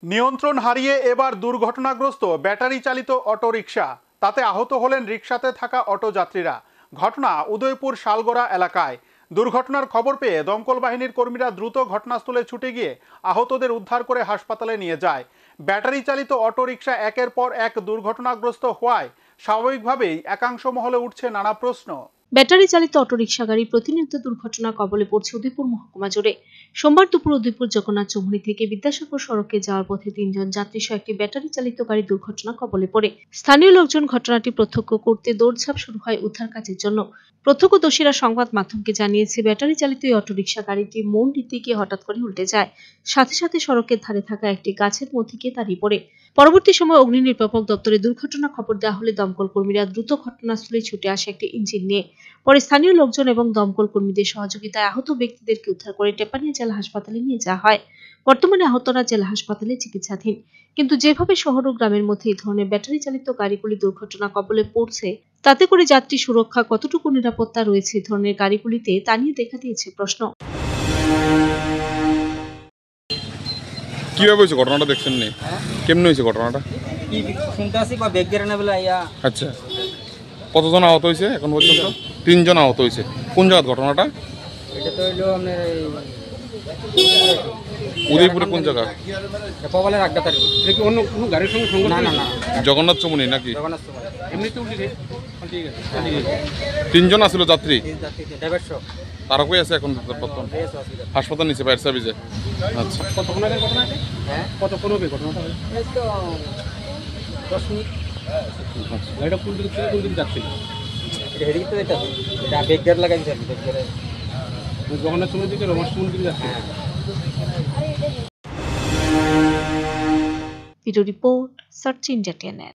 নিয়ন্ত্রণ হারিয়ে এবার দুর্ঘটনাগ্রস্ত ব্যাটারি চালিত অটোরিকশা। তাতে আহত হলেন রিকশাতে থাকা অটো যাত্রীরা। ঘটনা উদয়পুর শালগড়া এলাকায়। দুর্ঘটনার খবর পেয়ে দমকল বাহিনীর কর্মীরা দ্রুত ঘটনাস্থলে ছুটে গিয়ে আহতদের উদ্ধার করে হাসপাতালে নিয়ে যায়। ব্যাটারি চালিত অটোরিকশা একের পর এক দুর্ঘটনাগ্রস্ত হওয়ায় স্বাভাবিকভাবেই একাংশ মহলে উঠছে নানা প্রশ্ন। ব্যাটারি চালিত অটোরিকশা গাড়ি প্রতিনিয়ত দুর্ঘটনা কবলে পড়ছে উদয়পুর মহকুমা জুড়ে। সোমবার দুপুর উদয়পুর জগন্নাথ চৌমুহনী থেকে বিদ্যাসাগর সড়কে যাওয়ার পথে ৩ জন যাত্রী সহ একটি ব্যাটারি চালিত গাড়ি দুর্ঘটনা কবলে পড়ে। স্থানীয় লোকজন ঘটনাটি প্রত্যক্ষ করতে দৌড়ঝাঁপ শুরু হয় উদ্ধার কাজের জন্য। প্রত্যক্ষদর্শীরা সংবাদ মাধ্যমকে জানিয়েছে, ব্যাটারি চালিত এই অটোরিকশা গাড়িটি মোড় নিতে গিয়ে হঠাৎ করে উল্টে যায়। সাথে সাথে সড়কের ধারে থাকা একটি গাছের মধ্যে গিয়ে দাঁড়িয়ে পড়ে। পরবর্তী সময় অগ্নি নির্বাপক দপ্তরে দুর্ঘটনা খবর দেওয়া হলে দমকল কর্মীরা দ্রুত ঘটনাস্থলে ছুটে আসে একটি ইঞ্জিন নিয়ে। পরে স্থানীয় লোকজন এবং দমকল কর্মীদের সহযোগিতায় আহত ব্যক্তিদেরকে উদ্ধার করে টেপানিয়া জেলা হাসপাতালে নিয়ে যাওয়া হয়। বর্তমানে আহতরা জেলা হাসপাতালে চিকিৎসাধীন। কিন্তু যেভাবে শহর ও গ্রামের মধ্যে এই ধরনের ব্যাটারি চালিত গাড়িগুলি দুর্ঘটনা কবলে পড়ছে, তাতে করে যাত্রী সুরক্ষা কতটুকু নিরাপত্তা রয়েছে এই ধরনের গাড়িগুলিতে, তা নিয়ে দেখা দিয়েছে প্রশ্ন। কিভাবে হয়েছে ঘটনাটা দেখছেন নি? কেমনে হয়েছে ঘটনাটা? কি শুনতে আসি বা বেগ গেরে না বলে আইয়া। আচ্ছা, কতজন আহত হয়েছে এখন পর্যন্ত? 3 জন আহত হয়েছে। কোন জায়গার ঘটনাটা? এটা তো হইলো আপনার উদয়পুরে কোন জায়গা? কপালের আড্ডা তারিখ। এটা কি অন্য কোনো গাড়ির সঙ্গে সংঘর্ষ? না না না, জগন্নাথ চৌমুহনী নাকি? জগন্নাথ সমাজ এমনিতে উল্টে ঠিক আছে। 3 জন আসছিল যাত্রী। ড্রাইভার সহ তারা কই আছে এখন বর্তমান? হাসপাতাল নিচে ফায়ার সার্ভিসে। আচ্ছা, কতক্ষণ আগের ঘটনা আছে? হ্যাঁ, কতক্ষণ হবে ঘটনাটা? এই তো 10 মিনিট। গাড়িটা কোন দিক থেকে কোন দিকে যাচ্ছিল? এটা হেডিং তো এটা বেগ গের লাগাই দিছে বেগ গেরে। জগন্নাথ সময় দিকে রমাস কোন দিকে যাচ্ছিল? Video report, search India TNN।